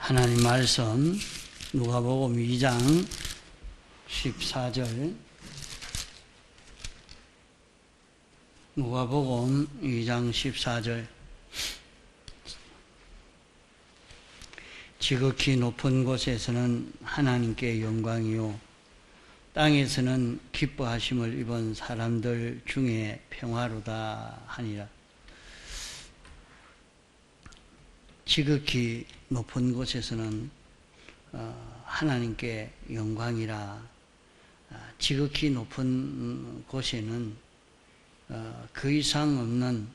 하나님 말씀 누가복음 2장 14절 누가복음 2장 14절 지극히 높은 곳에서는 하나님께 영광이요 땅에서는 기뻐하심을 입은 사람들 중에 평화로다 하니라. 지극히 높은 곳에서는 하나님께 영광이라. 지극히 높은 곳에는 그 이상 없는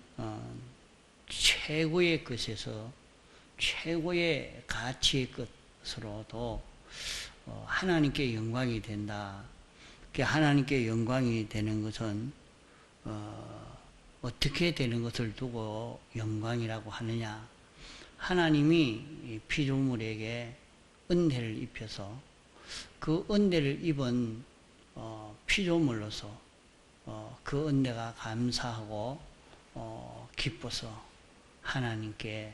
최고의 것에서 최고의 가치의 것으로도 하나님께 영광이 된다. 하나님께 영광이 되는 것은 어떻게 되는 것을 두고 영광이라고 하느냐? 하나님이 피조물에게 은혜를 입혀서 그 은혜를 입은 피조물로서 그 은혜가 감사하고 기뻐서 하나님께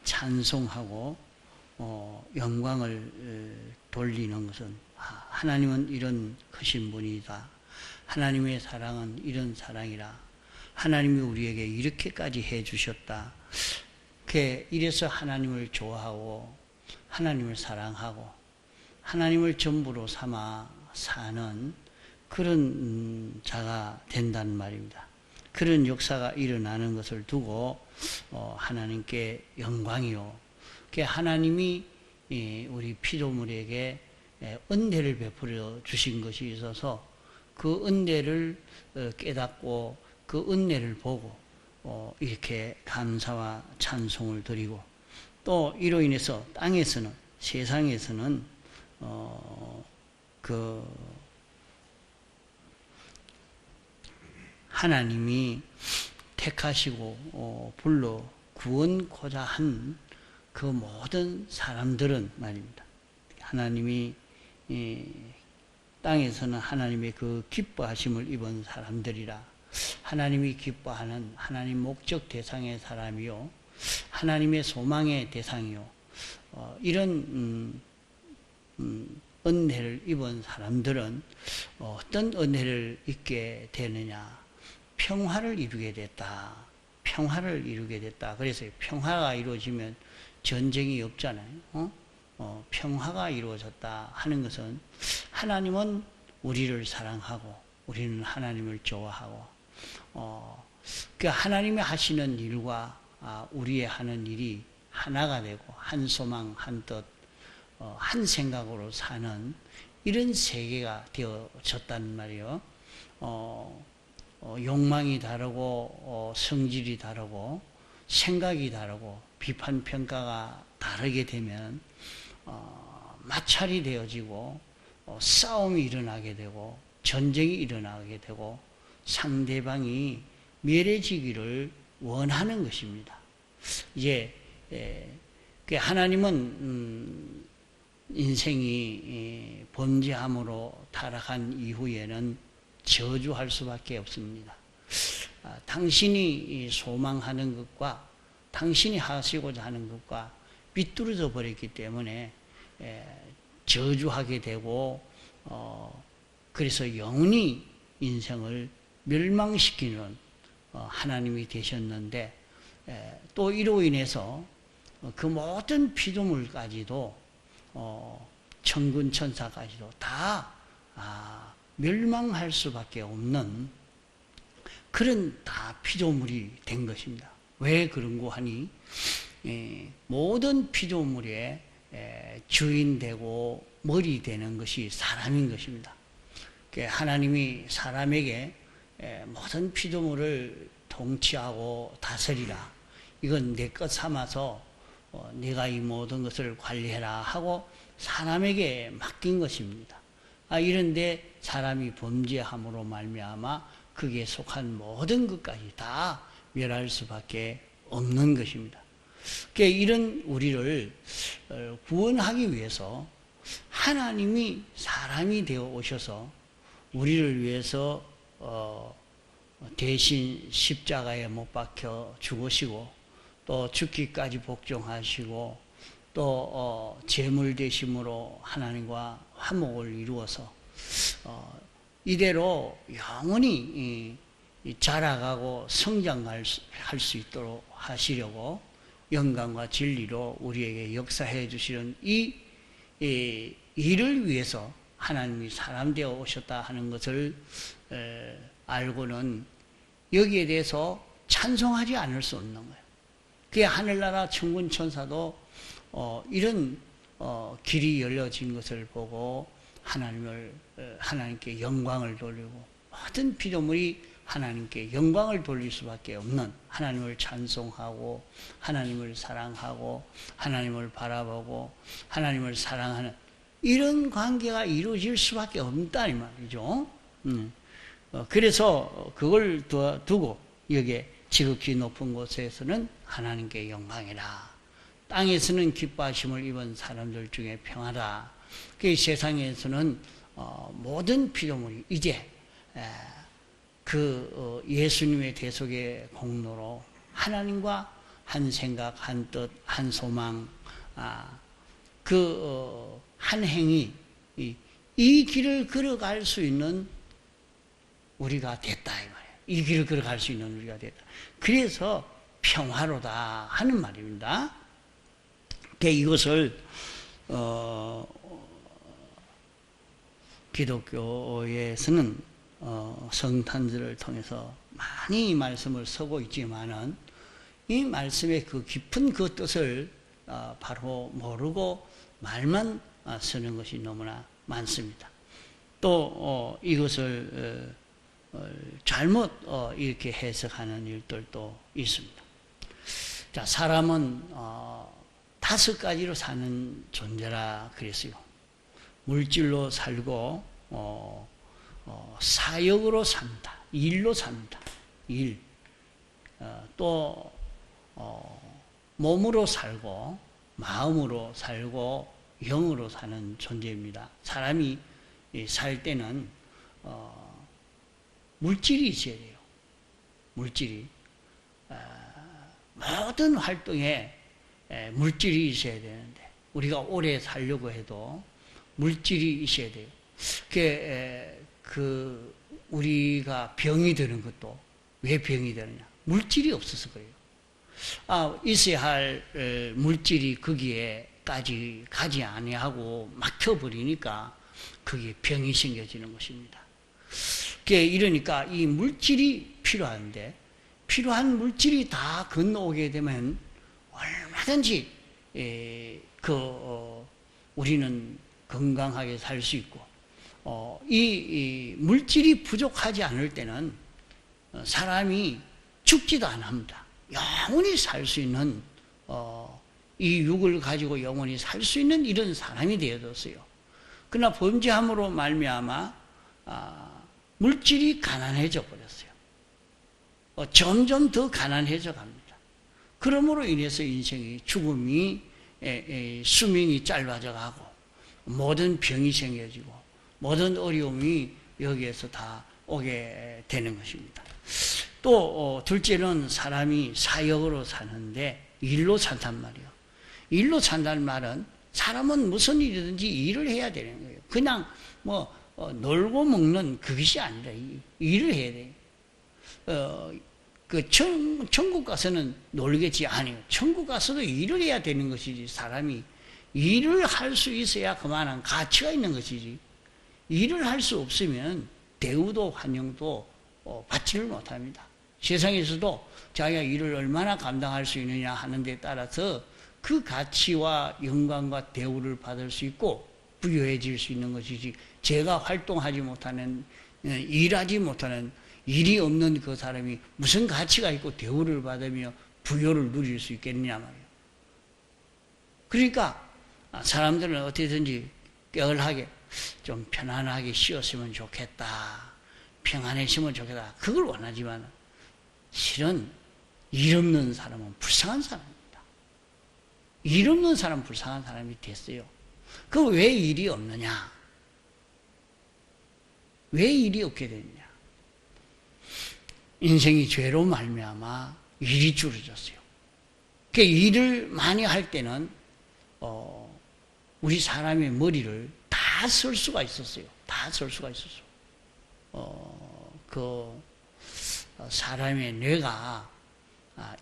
찬송하고 영광을 돌리는 것은 하나님은 이런 크신 분이다. 하나님의 사랑은 이런 사랑이라. 하나님이 우리에게 이렇게까지 해주셨다. 이래서 하나님을 좋아하고 하나님을 사랑하고 하나님을 전부로 삼아 사는 그런 자가 된다는 말입니다. 그런 역사가 일어나는 것을 두고 하나님께 영광이요. 하나님이 우리 피조물에게 은혜를 베풀어 주신 것이 있어서 그 은혜를 깨닫고 그 은혜를 보고 이렇게 감사와 찬송을 드리고 또 이로 인해서 땅에서는 세상에서는 그 하나님이 택하시고 불러 구원코자 한 그 모든 사람들은 말입니다. 하나님이 땅에서는 하나님의 그 기뻐하심을 입은 사람들이라. 하나님이 기뻐하는 하나님 목적 대상의 사람이요 하나님의 소망의 대상이요 이런 은혜를 입은 사람들은 어떤 은혜를 입게 되느냐? 평화를 이루게 됐다. 평화를 이루게 됐다. 그래서 평화가 이루어지면 전쟁이 없잖아요. 평화가 이루어졌다 하는 것은 하나님은 우리를 사랑하고 우리는 하나님을 좋아하고 하나님이 하시는 일과 우리의 하는 일이 하나가 되고 한 소망, 한 뜻, 한 생각으로 사는 이런 세계가 되어졌단 말이에요. 욕망이 다르고 성질이 다르고 생각이 다르고 비판 평가가 다르게 되면 마찰이 되어지고 싸움이 일어나게 되고 전쟁이 일어나게 되고 상대방이 멸해지기를 원하는 것입니다. 이제 하나님은 인생이 범죄함으로 타락한 이후에는 저주할 수밖에 없습니다. 당신이 소망하는 것과 당신이 하시고자 하는 것과 비뚤어져 버렸기 때문에 저주하게 되고 그래서 영원히 인생을 멸망시키는 하나님이 되셨는데 또 이로 인해서 그 모든 피조물까지도 천군 천사까지도 다 멸망할 수밖에 없는 그런 다 피조물이 된 것입니다. 왜 그런고 하니 모든 피조물의 주인 되고 머리 되는 것이 사람인 것입니다. 하나님이 사람에게 모든 피조물을 통치하고 다스리라. 이건 내 것 삼아서 내가 이 모든 것을 관리해라 하고 사람에게 맡긴 것입니다. 이런데 사람이 범죄함으로 말미암아 거기에 속한 모든 것까지 다 멸할 수밖에 없는 것입니다. 이런 우리를 구원하기 위해서 하나님이 사람이 되어 오셔서 우리를 위해서 대신 십자가에 못 박혀 죽으시고 또 죽기까지 복종하시고 또 제물 대심으로 하나님과 화목을 이루어서 이대로 영원히 자라가고 성장할 수 있도록 하시려고 영광과 진리로 우리에게 역사해 주시는 이 일을 위해서 하나님이 사람 되어 오셨다 하는 것을 알고는 여기에 대해서 찬송하지 않을 수 없는 거예요. 그게 하늘나라 천군 천사도 이런 길이 열려진 것을 보고 하나님께 영광을 돌리고, 모든 피조물이 하나님께 영광을 돌릴 수밖에 없는, 하나님을 찬송하고 하나님을 사랑하고 하나님을 바라보고 하나님을 사랑하는 이런 관계가 이루어질 수밖에 없다 이 말이죠. 그래서 그걸 두고 여기에 지극히 높은 곳에서는 하나님께 영광이라, 땅에서는 기뻐하심을 입은 사람들 중에 평하다. 그 세상에서는 모든 피조물이 이제 예수님의 대속의 공로로 하나님과 한 생각, 한 뜻, 한 소망, 한 행위, 이 길을 걸어갈 수 있는 우리가 됐다 이 말이에요. 이 길을 걸어갈 수 있는 우리가 됐다. 그래서 평화로다 하는 말입니다. 이것을 기독교에서는 성탄절을 통해서 많이 이 말씀을 쓰고 있지만은 이 말씀의 그 깊은 그 뜻을 바로 모르고 말만 쓰는 것이 너무나 많습니다. 또 이것을 잘못 이렇게 해석하는 일들도 있습니다. 자, 사람은 5가지로 사는 존재라 그랬어요. 물질로 살고 사역으로 산다. 일로 산다. 일. 또 몸으로 살고 마음으로 살고 영으로 사는 존재입니다. 사람이 살 때는 물질이 있어야 돼요. 물질이. 모든 활동에 물질이 있어야 되는데, 우리가 오래 살려고 해도 물질이 있어야 돼요. 우리가 병이 드는 것도 왜 병이 되느냐? 물질이 없어서 그래요. 있어야 할 물질이 거기에까지 가지 아니하고 막혀버리니까 거기에 병이 생겨지는 것입니다. 이러니까 이 물질이 필요한데, 필요한 물질이 다 건너오게 되면 얼마든지 우리는 건강하게 살 수 있고, 이 물질이 부족하지 않을 때는 사람이 죽지도 않습니다. 영원히 살 수 있는 이 육을 가지고 영원히 살 수 있는 이런 사람이 되어졌어요. 그러나 범죄함으로 말미암아 물질이 가난해져 버렸어요. 점점 더 가난해져 갑니다. 그러므로 인해서 인생이 죽음이 수명이 짧아져 가고 모든 병이 생겨지고 모든 어려움이 여기에서 다 오게 되는 것입니다. 또 둘째는 사람이 사역으로 사는데 일로 산단 말이에요. 일로 산다는 말은 사람은 무슨 일이든지 일을 해야 되는 거예요. 그냥 놀고 먹는 그것이 아니라 일을 해야 돼요. 천국 가서는 놀겠지. 아니요. 천국 가서도 일을 해야 되는 것이지. 사람이 일을 할 수 있어야 그만한 가치가 있는 것이지. 일을 할 수 없으면 대우도 환영도 받지를 못합니다. 세상에서도 자기가 일을 얼마나 감당할 수 있느냐 하는 데 따라서 그 가치와 영광과 대우를 받을 수 있고 부유해질 수 있는 것이지, 제가 활동하지 못하는, 일하지 못하는, 일이 없는 그 사람이 무슨 가치가 있고 대우를 받으며 부여를 누릴 수 있겠느냐 말이에요. 그러니까 사람들은 어떻게든지 깨끗하게 좀 편안하게 쉬었으면 좋겠다, 평안했으면 좋겠다, 그걸 원하지만 실은 일 없는 사람은 불쌍한 사람입니다. 일 없는 사람은 불쌍한 사람이 됐어요. 그 왜 일이 없느냐? 왜 일이 없게 되느냐? 인생이 죄로 말미암아 일이 줄어졌어요. 그 일을 많이 할 때는 우리 사람의 머리를 다 쓸 수가 있었어요. 다 쓸 수가 있었어. 사람의 뇌가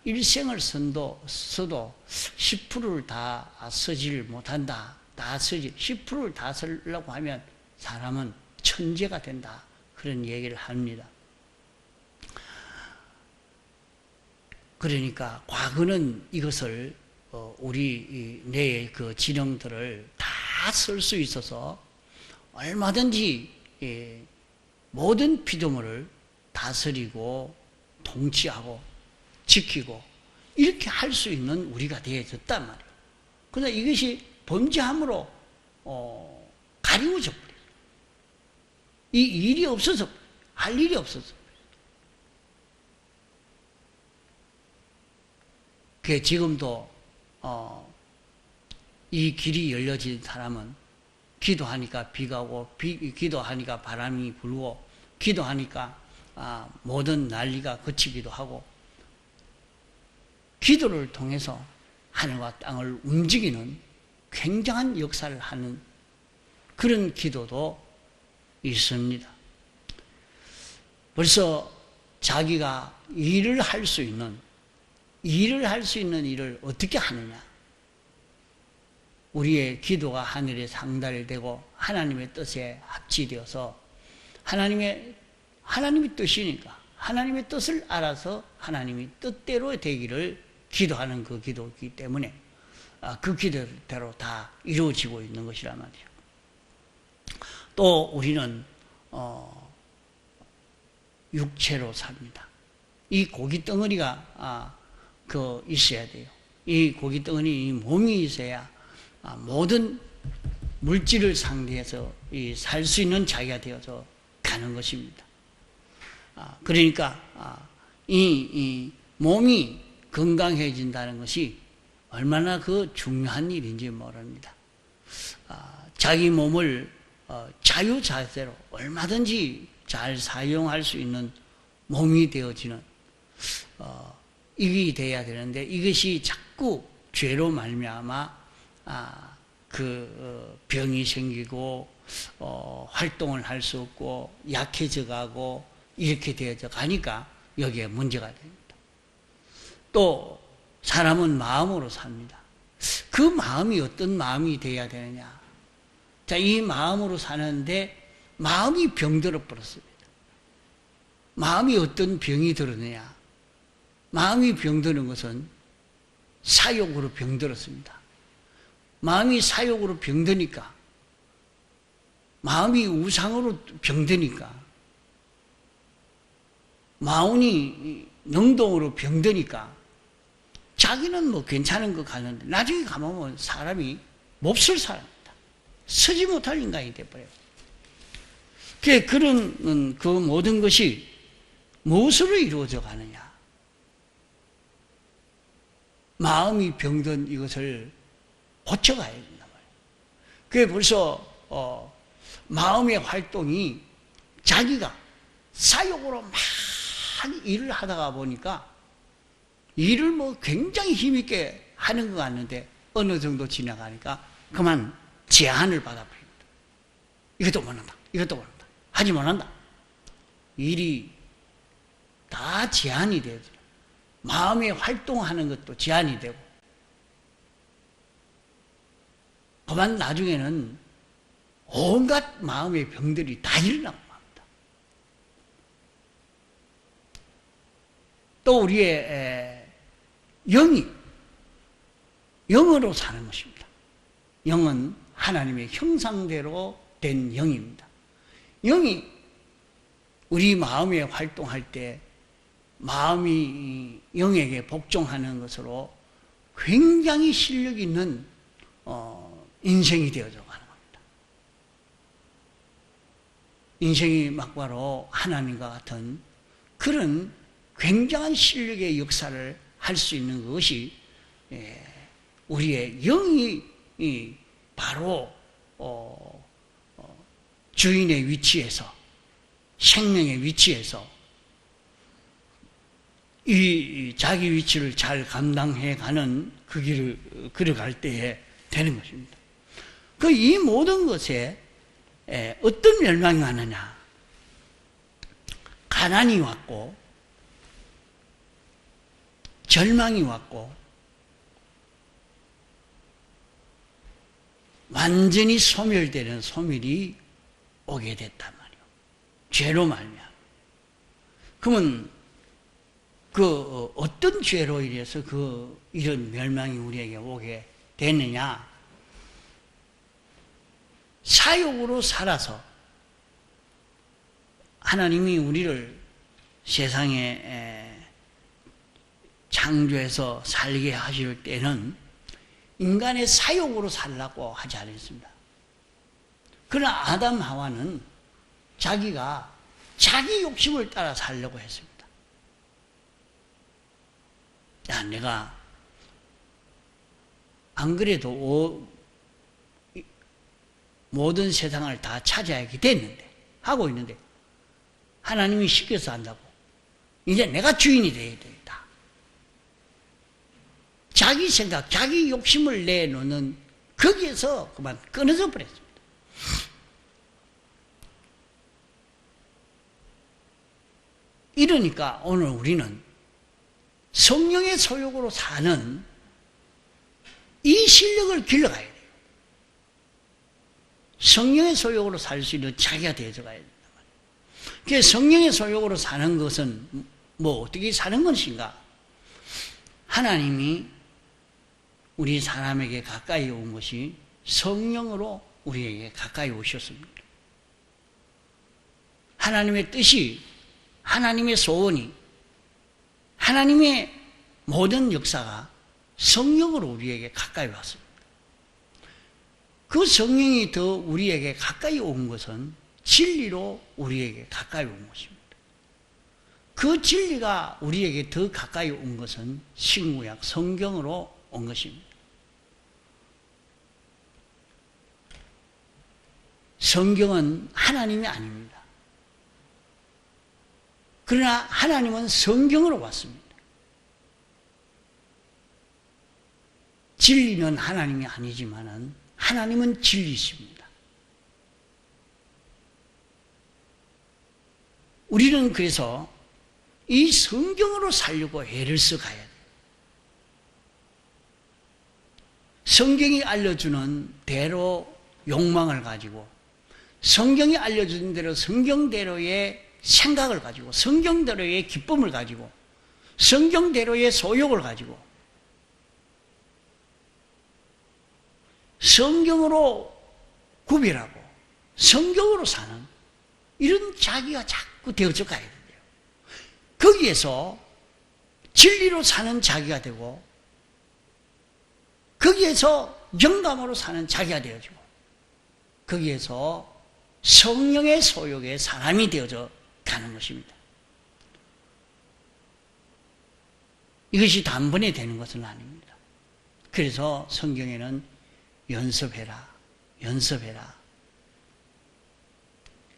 일생을 써도 10%를 다 쓰지를 못한다. 10%를 다 쓰려고 하면 사람은 천재가 된다. 그런 얘기를 합니다. 그러니까 과거는 이것을 우리 뇌의 그 지능들을 다 쓸 수 있어서 얼마든지 모든 피조물을 다스리고 통치하고 지키고 이렇게 할 수 있는 우리가 되어졌단 말이에요. 그러나 이것이 범죄함으로 가리워져 버려요. 이 일이 없어서 할 일이 없어서. 그 지금도 이 길이 열려진 사람은 기도하니까 비가 오고 기도하니까 바람이 불고 기도하니까 모든 난리가 그치기도 하고 기도를 통해서 하늘과 땅을 움직이는 굉장한 역사를 하는 그런 기도도 있습니다. 벌써 자기가 일을 할 수 있는 일을 어떻게 하느냐? 우리의 기도가 하늘에 상달되고 하나님의 뜻에 합치되어서 하나님의 뜻이니까 하나님의 뜻을 알아서 하나님의 뜻대로 되기를 기도하는 그 기도이기 때문에 그 기도대로 다 이루어지고 있는 것이란 말이에요. 또 우리는 육체로 삽니다. 이 고기 덩어리가 있어야 돼요. 이 고기 덩어리, 이 몸이 있어야 모든 물질을 상대해서 살 수 있는 자기가 되어서 가는 것입니다. 그러니까 이 몸이 건강해진다는 것이 얼마나 그 중요한 일인지 모릅니다. 자기 몸을 자유자재로 얼마든지 잘 사용할 수 있는 몸이 되어지는 이게 돼야 되는데 이것이 자꾸 죄로 말미암아 병이 생기고 활동을 할 수 없고 약해져 가고 이렇게 되어져 가니까 여기에 문제가 됩니다. 또 사람은 마음으로 삽니다. 그 마음이 어떤 마음이 돼야 되느냐? 자, 이 마음으로 사는데 마음이 병들어 버렸습니다. 마음이 어떤 병이 들었느냐? 마음이 병드는 것은 사욕으로 병들었습니다. 마음이 사욕으로 병드니까, 마음이 우상으로 병드니까, 마음이 능동으로 병드니까, 자기는 뭐 괜찮은 거 가는데, 나중에 가보면 사람이 몹쓸 사람입니다. 서지 못할 인간이 돼버려요. 그런 그 모든 것이 무엇으로 이루어져 가느냐? 마음이 병든 이것을 고쳐가야 된단 말이에요. 그게 벌써 마음의 활동이 자기가 사욕으로 많이 일을 하다가 보니까 일을 뭐 굉장히 힘있게 하는 것 같는데 어느 정도 지나가니까 그만 제한을 받아버립니다. 이것도 못한다. 이것도 못한다. 하지 못한다. 일이 다 제한이 되어져. 마음의 활동하는 것도 제한이 되고 그만 나중에는 온갖 마음의 병들이 다 일어나고 맙니다. 또 우리의 영이 영으로 사는 것입니다. 영은 하나님의 형상대로 된 영입니다. 영이 우리 마음에 활동할 때 마음이 영에게 복종하는 것으로 굉장히 실력 있는 인생이 되어져 가는 겁니다. 인생이 막바로 하나님과 같은 그런 굉장한 실력의 역사를 할 수 있는 것이 우리의 영이 바로 주인의 위치에서 생명의 위치에서 이 자기 위치를 잘 감당해 가는 그 길을 걸어갈 때에 되는 것입니다. 그 이 모든 것에 어떤 멸망이 왔느냐? 가난이 왔고, 절망이 왔고, 완전히 소멸되는 소멸이 오게 됐단 말이에요. 죄로 말미암아. 그러면 그 어떤 죄로 인해서 이런 멸망이 우리에게 오게 됐느냐? 사욕으로 살아서 하나님이 우리를 세상에 창조해서 살게 하실 때는 인간의 사욕으로 살라고 하지 않았습니다. 그러나 아담 하와는 자기가 자기 욕심을 따라 살려고 했습니다. 야, 내가 안 그래도 모든 세상을 다 차지하게 됐는데, 하고 있는데, 하나님이 시켜서 한다고. 이제 내가 주인이 되어야 되겠다. 자기 생각, 자기 욕심을 내놓는 거기에서 그만 끊어져 버렸습니다. 이러니까 오늘 우리는 성령의 소욕으로 사는 이 실력을 길러가야 돼요. 성령의 소욕으로 살 수 있는 자기가 되어져 가야 된다. 그래서 성령의 소욕으로 사는 것은 뭐 어떻게 사는 것인가? 하나님이 우리 사람에게 가까이 온 것이 성령으로 우리에게 가까이 오셨습니다. 하나님의 뜻이, 하나님의 소원이, 하나님의 모든 역사가 성령으로 우리에게 가까이 왔습니다. 그 성령이 더 우리에게 가까이 온 것은 진리로 우리에게 가까이 온 것입니다. 그 진리가 우리에게 더 가까이 온 것은 신구약 성경으로 온 것입니다. 성경은 하나님이 아닙니다. 그러나 하나님은 성경으로 왔습니다. 진리는 하나님이 아니지만은 하나님은 진리십니다. 우리는 그래서 이 성경으로 살려고 애를 써가야 돼요. 성경이 알려주는 대로 욕망을 가지고, 성경이 알려주는 대로 성경대로의 생각을 가지고, 성경대로의 기쁨을 가지고, 성경대로의 소욕을 가지고, 성경으로 구별하고 성경으로 사는 이런 자기가 자꾸 되어져 가야 돼요. 거기에서 진리로 사는 자기가 되고, 거기에서 영감으로 사는 자기가 되어지고, 거기에서 성령의 소욕의 사람이 되어져 가는 것입니다. 이것이 단번에 되는 것은 아닙니다. 그래서 성경에는 연습해라, 연습해라.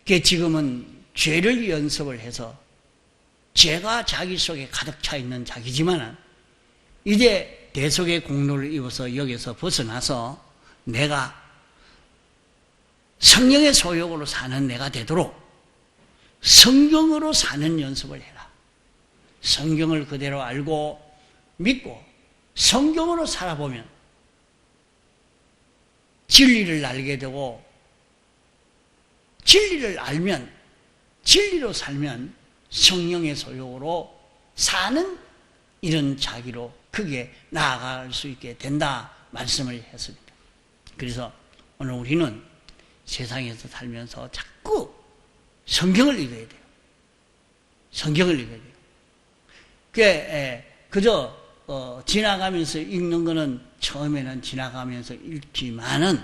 그게 지금은 죄를 연습을 해서 죄가 자기 속에 가득 차 있는 자기지만은 이제 대속의 공로를 입어서 여기서 벗어나서 내가 성령의 소욕으로 사는 내가 되도록 성경으로 사는 연습을 해라. 성경을 그대로 알고 믿고 성경으로 살아보면 진리를 알게 되고, 진리를 알면, 진리로 살면 성령의 소욕으로 사는 이런 자기로 크게 나아갈 수 있게 된다 말씀을 했습니다. 그래서 오늘 우리는 세상에서 살면서 자꾸 성경을 읽어야 돼요. 성경을 읽어야 돼요. 그저 지나가면서 읽는 거는 처음에는 지나가면서 읽지만은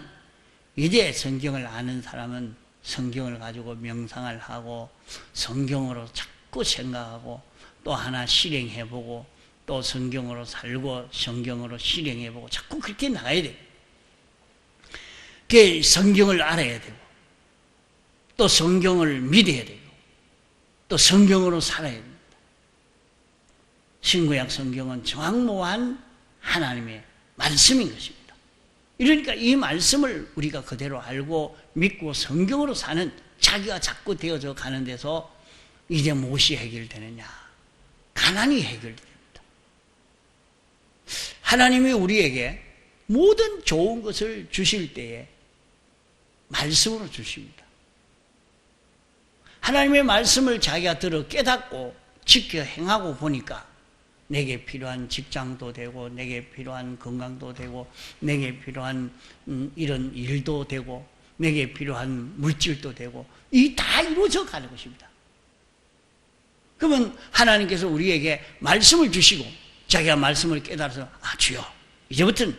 이제 성경을 아는 사람은 성경을 가지고 명상을 하고 성경으로 자꾸 생각하고 또 하나 실행해보고 또 성경으로 살고 성경으로 실행해보고 자꾸 그렇게 나가야 돼요. 그 성경을 알아야 되고 또 성경을 믿어야 되고 또 성경으로 살아야 됩니다. 신구약 성경은 정확무한 하나님의 말씀인 것입니다. 이러니까 이 말씀을 우리가 그대로 알고 믿고 성경으로 사는 자기가 자꾸 되어져 가는 데서 이제 무엇이 해결되느냐? 가난이 해결됩니다. 하나님이 우리에게 모든 좋은 것을 주실 때에 말씀으로 주십니다. 하나님의 말씀을 자기가 들어 깨닫고 지켜 행하고 보니까 내게 필요한 직장도 되고 내게 필요한 건강도 되고 내게 필요한 이런 일도 되고 내게 필요한 물질도 되고 이 다 이루어져 가는 것입니다. 그러면 하나님께서 우리에게 말씀을 주시고 자기가 말씀을 깨달아서 주여 이제부터는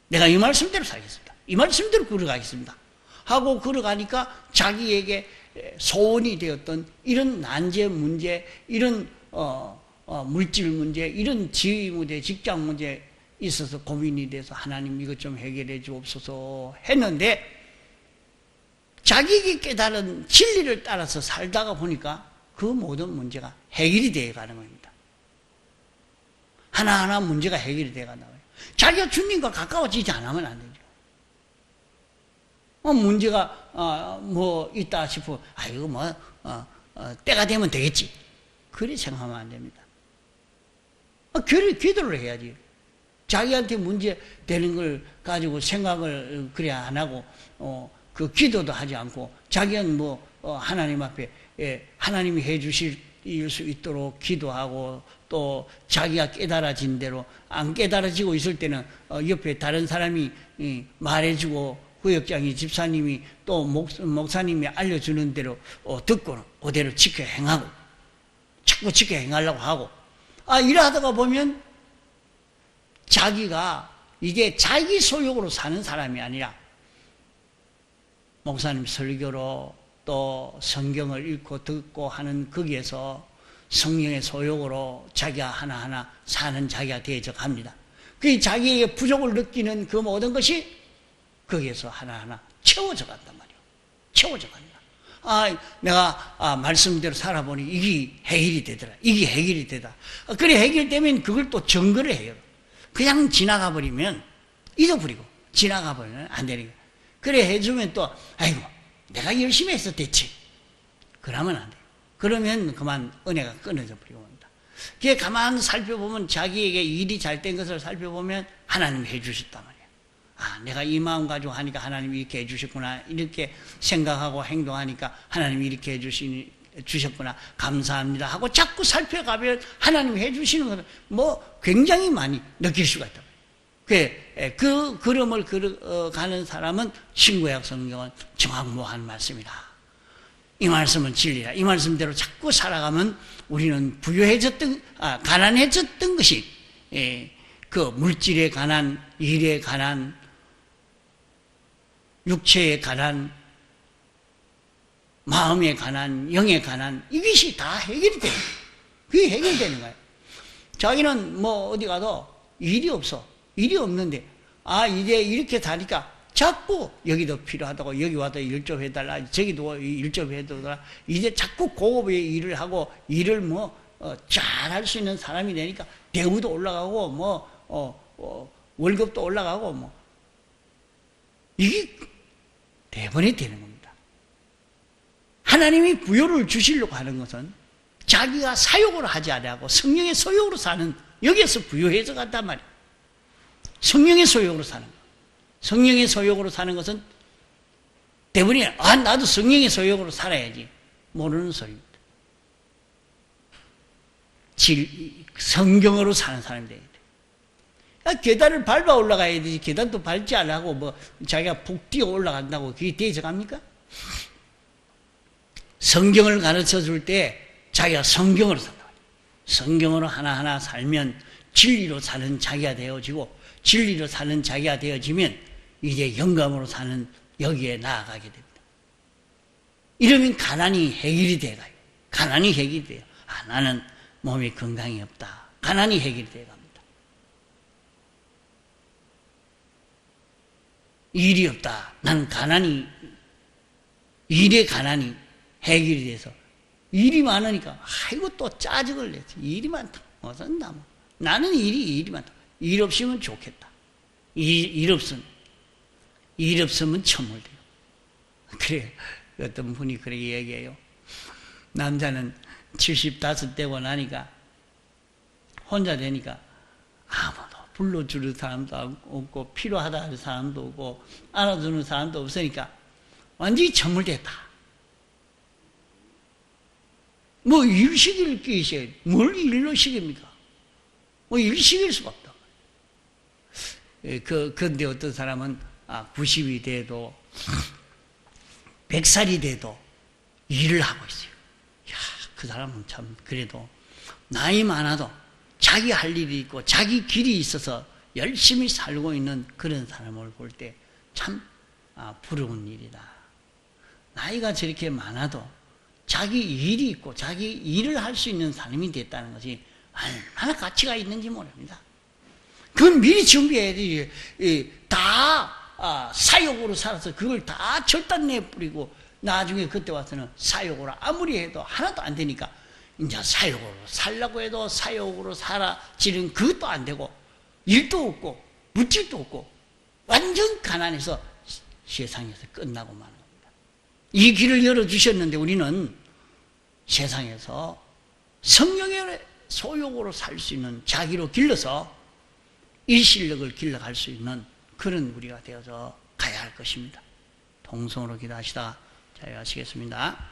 내가 이 말씀대로 살겠습니다. 이 말씀대로 걸어가겠습니다. 하고 걸어가니까 자기에게 소원이 되었던 이런 난제 문제, 이런 물질 문제, 이런 지위 문제, 직장 문제 있어서 고민이 돼서 하나님 이것 좀 해결해 주옵소서 했는데 자기에게 깨달은 진리를 따라서 살다가 보니까 그 모든 문제가 해결이 되어 가는 겁니다. 하나하나 문제가 해결이 되어 간다고요. 자기가 주님과 가까워지지 않으면 안 되죠. 문제가 뭐 있다 싶어 이거 때가 되면 되겠지. 그래 생각하면 안 됩니다. 기도를 해야지. 자기한테 문제 되는 걸 가지고 생각을 그래 안 하고 그 기도도 하지 않고 자기는 하나님 앞에 하나님이 해주실 수 있도록 기도하고 또 자기가 깨달아진 대로 안 깨달아지고 있을 때는 옆에 다른 사람이 말해주고 구역장이 집사님이 또 목사님이 알려주는 대로 듣고 그대로 지켜 행하고 자꾸 지켜 행하려고 하고 이러다가 보면 자기가 이제 자기 소욕으로 사는 사람이 아니라 목사님 설교로 또 성경을 읽고 듣고 하는 거기에서 성령의 소욕으로 자기가 하나하나 사는 자기가 되어져 갑니다. 그 자기에게 부족을 느끼는 그 모든 것이 거기에서 하나하나 채워져 간단 말이에요. 채워져 갑니다. 내가 말씀대로 살아보니 이게 해결이 되더라. 이게 해결이 되다. 그래 해결되면 그걸 또 증거를 해요. 그냥 지나가 버리면 잊어버리고 지나가 버리면 안 되는 거예요. 그래 해주면 또 아이고 내가 열심히 해서 됐지. 그러면 안 돼요. 그러면 그만 은혜가 끊어져 버리고 옵니다. 그게 가만 살펴보면 자기에게 일이 잘 된 것을 살펴보면 하나님이 해주셨단 말이에요. 내가 이 마음 가지고 하니까 하나님이 이렇게 해주셨구나. 이렇게 생각하고 행동하니까 하나님이 이렇게 주셨구나. 감사합니다. 하고 자꾸 살펴가면 하나님이 해주시는 것을 굉장히 많이 느낄 수가 있다. 그 걸음을 가는 사람은 신구약 성경은 정확무한 말씀이다. 이 말씀은 진리다. 이 말씀대로 자꾸 살아가면 우리는 가난해졌던 것이 그 물질에 관한, 일에 관한, 육체에 관한, 마음에 관한, 영에 관한 이것이 다 해결이 되는 거예요. 그게 해결되는 거예요. 자기는 어디 가도 일이 없어. 일이 없는데 이제 이렇게 다니까 자꾸 여기도 필요하다고 여기 와도 일 좀 해달라 저기도 일 좀 해달라 이제 자꾸 고급의 일을 하고 일을 잘할 수 있는 사람이 되니까 대우도 올라가고 월급도 올라가고 이게 대번이 되는 겁니다. 하나님이 부요를 주시려고 하는 것은 자기가 사욕으로 하지 않고 성령의 소욕으로 사는 여기에서 부요해져 간단 말이에요. 성령의 소욕으로 사는 것. 성령의 소욕으로 사는 것은 대부분이 나도 성령의 소욕으로 살아야지 모르는 소리입니다. 성경으로 사는 사람이 돼야 돼. 계단을 밟아 올라가야 되지 계단도 밟지 안 하고 자기가 푹 뛰어 올라간다고 그게 되어져 갑니까? 성경을 가르쳐 줄 때 자기가 성경으로 산다. 성경으로 하나하나 살면 진리로 사는 자기가 되어지고 진리로 사는 자기가 되어지면 이제 영감으로 사는 여기에 나아가게 됩니다. 이러면 가난이 해결이 돼가요. 가난이 해결이 돼요. 나는 몸에 건강이 없다. 가난이 해결이 돼갑니다. 일이 없다. 나는 일의 가난이 해결이 돼서 일이 많으니까 아이고 또 짜증을 내지. 일이 많다. 나는 일이 많다. 일 없으면 좋겠다. 일 없으면 일 없으면 천물돼요. 그래, 어떤 분이 그렇게 얘기해요. 남자는 75 되고 나니까 혼자 되니까 아무도 불러주는 사람도 없고 필요하다 하는 사람도 없고 알아주는 사람도 없으니까 완전히 천물됐다. 뭐 일시킬 게 있어요. 뭘 일로 시킵니까? 뭐 일시킬 수가 없다. 그런데 어떤 사람은 90이 돼도 100살이 돼도 일을 하고 있어요. 야, 그 사람은 참 그래도 나이 많아도 자기 할 일이 있고 자기 길이 있어서 열심히 살고 있는 그런 사람을 볼 때 참 부러운 일이다. 나이가 저렇게 많아도 자기 일이 있고 자기 일을 할 수 있는 사람이 됐다는 것이 얼마나 가치가 있는지 모릅니다. 그건 미리 준비해야 되지. 다 사욕으로 살아서 그걸 다 절단내 뿌리고 나중에 그때 와서는 사욕으로 아무리 해도 하나도 안 되니까 이제 사욕으로 살라고 해도 사욕으로 살아지는 그것도 안 되고 일도 없고 물질도 없고 완전 가난해서 세상에서 끝나고 마는 겁니다. 이 길을 열어주셨는데 우리는 세상에서 성령의 소욕으로 살 수 있는 자기로 길러서 일실력을 길러갈 수 있는 그런 우리가 되어서 가야 할 것입니다. 동성으로 기도하시다가 자유하시겠습니다.